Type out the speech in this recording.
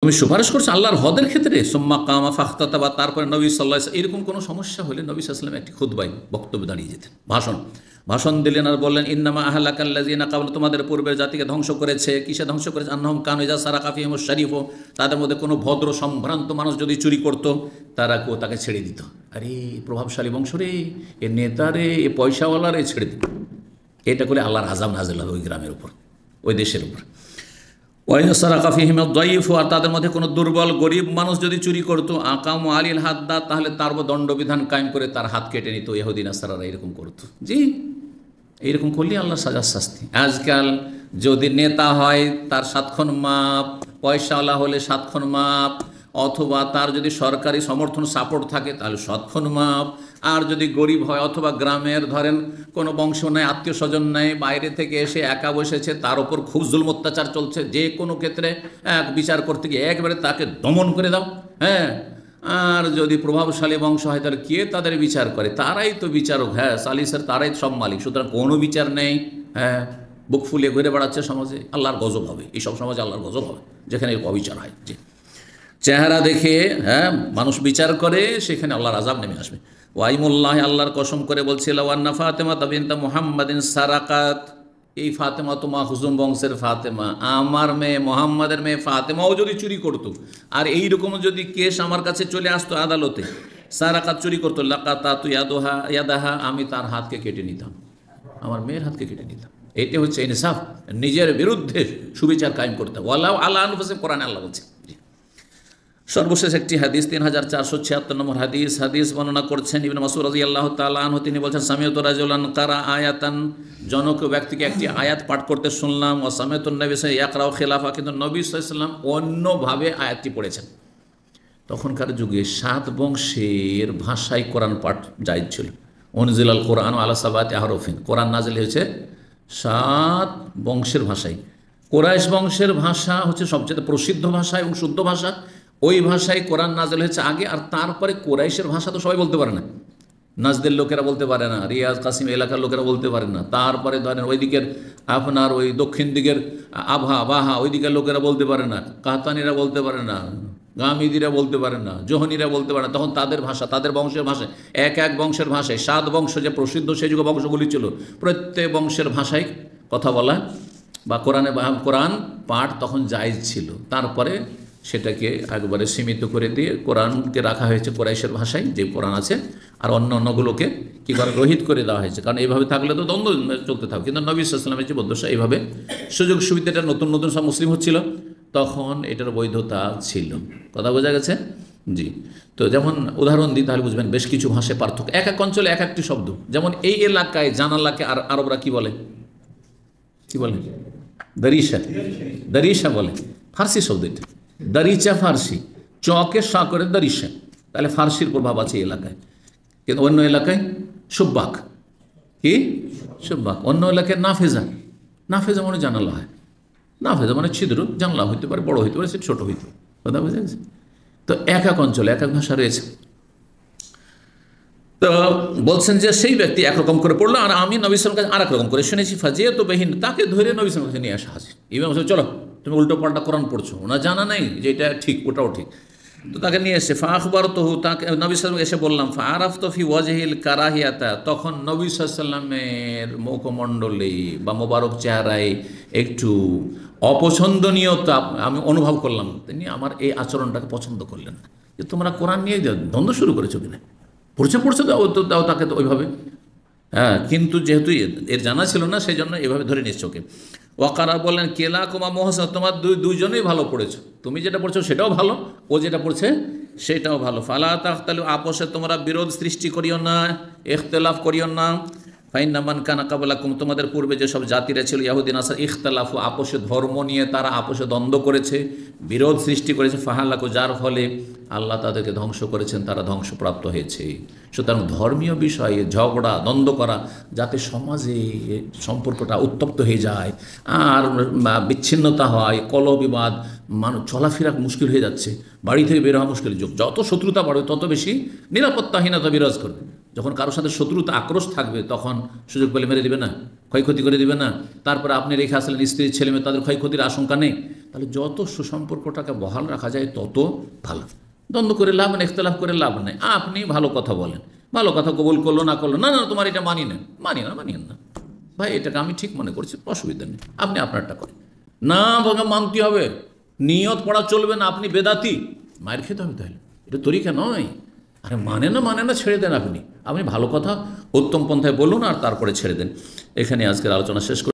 তুমি সুপারিশ করছো আল্লাহর হদের ক্ষেত্রে, সুম্মা কামা ফাখতাতা, বা তারপরে নবী সাল্লাল্লাহু আলাইহি ওয়াসাল্লাম এরকম কোনো সমস্যা হলে নবী সাল্লাল্লাহু আলাইহি ওয়াসাল্লাম একটি খুতবায় বক্তব্য দাঁড়িয়ে যেতেন, ভাষণ দিলেন আর বললেন, ইন্নামা আহলাকাল্লাযিনা ক্বাবলা, তোমাদের পূর্বের জাতিকে ধ্বংস করেছে। কিসে ধ্বংস করেছে? আন্নাহুম কানু ইযা সারাকা ফিহিমুশ শরীফ, তাদের মধ্যে কোনো ভদ্র সম্ভ্রান্ত মানুষ যদি চুরি করত তারা তাকে ছেড়ে দিত। আরে প্রভাবশালী বংশ রে, এ নেতা রে, এ পয়সাওয়ালা রে, ছেড়ে দিত। এটা করে আল্লাহর আযাব নাযিল হবে ওই গ্রামের উপর, ওই দেশের উপর। ওয়াইন সারাকা ফিহিমুদ দাইফ, আর তাদের মধ্যে কোনো দুর্বল গরিব মানুষ যদি চুরি করতো, আকামু আলিল হাদ্দাদ, তাহলে তার দণ্ডবিধান কায়েম করে তার হাত কেটে নিত। ইহুদি নাসারারা এরকম করতো। জি, এইরকম করলে আল্লাহর সাজার শাস্তি। আজকাল যদি নেতা হয় তার 7 খন মাপ, পয়সাওয়ালা হলে 7 খন মাপ, অথবা তার যদি সরকারি সমর্থন সাপোর্ট থাকে তাহলে 7 খন মাপ। আর যদি গরিব হয় অথবা গ্রামের ধরেন কোনো বংশ নেই, আত্মীয় স্বজন নেই, বাইরে থেকে এসে একা বসেছে, তার ওপর খুব জুলম অত্যাচার চলছে, যে কোনো ক্ষেত্রে বিচার করতে গিয়ে একবারে তাকে দমন করে দাও। হ্যাঁ, আর যদি প্রভাবশালী বংশ হয় তাহলে কে তাদের বিচার করে? তারাই তো বিচারক, হ্যাঁ সালিসের, তারাই সব মালিক। সুতরাং কোনো বিচার নেই, হ্যাঁ বুক ফুলিয়ে ঘুরে বেড়াচ্ছে সমাজে। আল্লাহর গজব হবে, এইসব সমাজে আল্লাহর গজব হবে যেখানে অবিচার হয়। যে চেহারা দেখে হ্যাঁ মানুষ বিচার করে, সেখানে আল্লাহর আযাব নেমে আসবে। ওয়াইমুল্লাহ, আল্লাহর কসম করে বলছিল, ওয়ান্না ফাতেমা বিনতা মুহাম্মাদিন সারাকাত, এই ফাতেমা তো মাখজুম বংশের ফাতেমা, আমার মেয়ে মোহাম্মদের মেয়ে ফাতেমাও যদি চুরি করতো, আর এইরকম যদি কেস আমার কাছে চলে আসতো আদালতে, সারাকাত চুরি করতো, লাকাতাতু ইয়াদাহা, আমি তার হাতকে কেটে নিতাম, আমার মেয়ের হাতকে কেটে নিতাম। এটা হচ্ছে ইনসাফ, নিজের বিরুদ্ধে সুবিচার কায়েম করতে। ওয়ালাউ আলা আনফুসিহিম, কোরআনে আল্লাহ বলছে। সর্বশেষ একটি হাদিস, 3476 নম্বর হাদিস। হাদিস বর্ণনা করছেন ইবনে মাসউদ রাদিয়াল্লাহু তাআলা আনহু। তিনি বলছেন, সামিউতু রাজুলান কারা আয়াতান, জনক ব্যক্তিকে একটি আয়াত পাঠ করতে শুনলাম। ওয়া সামিউতুন নবী সাল্লাল্লাহু আলাইহি ওয়াসাল্লাম ইয়াকরাউ খিলাফা, কিন্তু নবী সাল্লাল্লাহু আলাইহি ওয়াসাল্লাম অন্যভাবে আয়াতটি পড়েছেন। তখনকার যুগে 7 বংশের ভাষায় কোরআন পাঠ জায়েজ ছিল। উনজিলাল কোরআন আলা সাবাতি আহরুফিন, কোরআন নাজিল হয়েছে 7 বংশের ভাষায়। কুরাইশ বংশের ভাষা হচ্ছে সবচেয়ে প্রসিদ্ধ ভাষা এবং শুদ্ধ ভাষা, ওই ভাষায় কোরআন নাজিল হয়েছে আগে। আর তারপরে কুরাইশের ভাষা তো সবাই বলতে পারে না, নাজদের লোকেরা বলতে পারে না, রিয়াজ কাসিম এলাকার লোকেরা বলতে পারে না। তারপরে ধরেন ওই দিকের আপনার ওই দক্ষিণ দিকের আভা বাহা, ওই দিকের লোকেরা বলতে পারে না, কাহতানিরা বলতে পারে না, গামিদিরা বলতে পারে না, জোহনিরা বলতে পারে না। তখন তাদের ভাষা, তাদের বংশের ভাষায়, এক এক বংশের ভাষায়, 7 বংশ যে প্রসিদ্ধ সেই যুগে বংশগুলি ছিল, প্রত্যেক বংশের ভাষায় কথা বলা বা কোরআন পাঠ তখন জায়েজ ছিল। তারপরে সেটাকে একবারে সীমিত করে দিয়ে কোরআনকে রাখা হয়েছে কুরাইশের ভাষায়, যে কোরআন আছে, আর অন্য অন্যগুলোকে কী করে রহিত করে দেওয়া হয়েছে। কারণ এইভাবে থাকলে তো দ্বন্দ্ব চলতে থাকবে। কিন্তু নবী সাল্লাল্লাহু আলাইহি ওয়াসাল্লামের যে বদশা, এইভাবে সুযোগ সুবিধাটা নতুন নতুন সব মুসলিম হচ্ছিল, তখন এটার বৈধতা ছিল। কথা বোঝা গেছে? জি। তো যেমন উদাহরণ দিই তাহলে বুঝবেন, বেশ কিছু ভাষায় পার্থক্য, এক এক অঞ্চলে এক একটি শব্দ। যেমন এই এলাকায় জানালাকে আর আরবরা কী বলে? কী বলে? দারিশা, দারিশা বলে, ফার্সি শব্দ এটা। দারিচা ফার্সি, চকে শা করে দারিশা, তাহলে ফার্সির প্রভাব আছে এই এলাকায়। কিন্তু অন্য এলাকায় সুব্বাক, কি সুব্বাক, অন্য এলাকায় নাফেজা, নাফেজা মানে জানালা হয়, নাফেজা মানে ছিদ্র, জানলা হইতে পারে, বড় হইতে পারে, সে ছোটো হইতে পারে। কথা বোঝা গেছে? তো এক এক অঞ্চলে এক এক ভাষা রয়েছে। তো বলছেন যে সেই ব্যক্তি একরকম করে পড়লো, আর আমি নবী সাল্লাল্লাহু আলাইহি ওয়াসাল্লামের কাছে আর এক রকম করে শুনেছি। ফাজিয়াত বেহিন, তাকে ধরে নবী সাল্লাল্লাহু আলাইহি ওয়াসাল্লাম নিয়ে আসা হাজির। ইমাম সাহেব, চলো তুমি উল্টো পাল্টা কোরআন পড়ছো, ওনার জানা নেই যে এটা ঠিক ওটাও ঠিক। তো তাকে নিয়ে এসে ফাখবার তো, তাকে নবী সাল্লাল্লাহু আলাইহি ওয়াসাল্লাম এসে বললাম, ফাআরাফতু ফি ওয়াজহিল কারাহিয়াতা, তখন নবী সাল্লাল্লাহু আলাইহি ওয়াসাল্লামের মুখমণ্ডলে বা মোবারক চেহারায় একটু অপছন্দনীয়তা আমি অনুভব করলাম। তিনি আমার এই আচরণটাকে পছন্দ করলেন না, যে তোমরা কোরআন নিয়ে দ্বন্দ্ব শুরু করেছো কিনা, পড়ছে দাও তাকে তো ওইভাবে। হ্যাঁ, কিন্তু যেহেতু এর জানা ছিল না, সেই জন্য এভাবে ধরে নিচ্ছ ওকে। ওয়াকারা বললেন, কেলা কুমা মোহসা, তোমার দুইজনেই ভালো পড়েছো, তুমি যেটা পড়ছো সেটাও ভালো, ও যেটা পড়ছে সেটাও ভালো। ফালা তাখতালু, আপোষে তোমরা বিরোধ সৃষ্টি করিও না, ইখতিলাফ করিও না। ফাইন্না মান কানা কাবলাকুম, তোমাদের পূর্বে যেসব জাতিরা ছিল ইহুদি নাসারা, ইখতিলাফু, আপোষে ধর্ম নিয়ে তারা আপোষে দ্বন্দ্ব করেছে, বিরোধ সৃষ্টি করেছে, ফাহালাকু, যার ফলে আল্লাহ তাদেরকে ধ্বংস করেছেন, তারা ধ্বংসপ্রাপ্ত হয়েছে। সুতরাং ধর্মীয় বিষয়ে ঝগড়া দ্বন্দ্ব করা, যাতে সমাজে সম্পর্কটা উত্তপ্ত হয়ে যায় আর বিচ্ছিন্নতা হয়, কলহ বিবাদ, মানুষ চলাফেরা মুশকিল হয়ে যাচ্ছে, বাড়ি থেকে বের হওয়া মুশকিল, যত শত্রুতা বাড়বে তত বেশি নিরাপত্তাহীনতা বিরাজ করবে। যখন কারোর সাথে শত্রুতা আক্রোশ থাকবে তখন সুযোগ পেলে মেরে দিবে না, ক্ষয়ক্ষতি করে দিবে না। তারপরে আপনি রেখে আসলেন স্ত্রীর ছেলে মেয়ে, তাদের ক্ষয়ক্ষতির আশঙ্কা নেই। তাহলে যত সুসম্পর্কটাকে বহাল রাখা যায় তত ভালো। দ্বন্দ্ব করে লাভ নেই, ইখতলাফ করে লাভ নেই। আপনি ভালো কথা বলেন, ভালো কথা কবুল করলো না করলো, না না তোমার এটা মানি না, মানিয়েন না ভাই, এটাকে আমি ঠিক মনে করছি, অসুবিধা নেই, আপনি আপনারটা করেন। না ভাবে মানতে হবে, নিয়ত পড়া চলবে না, আপনি বেদাতি, মায়ের খেতে হবে। তাহলে এটা তরিকা নয়। আরে মানে না ছেড়ে দেন। আপনি ভালো কথা উত্তম পন্থায় বলুন আর তারপরে ছেড়ে দেন। এখানে আজকের আলোচনা শেষ করি।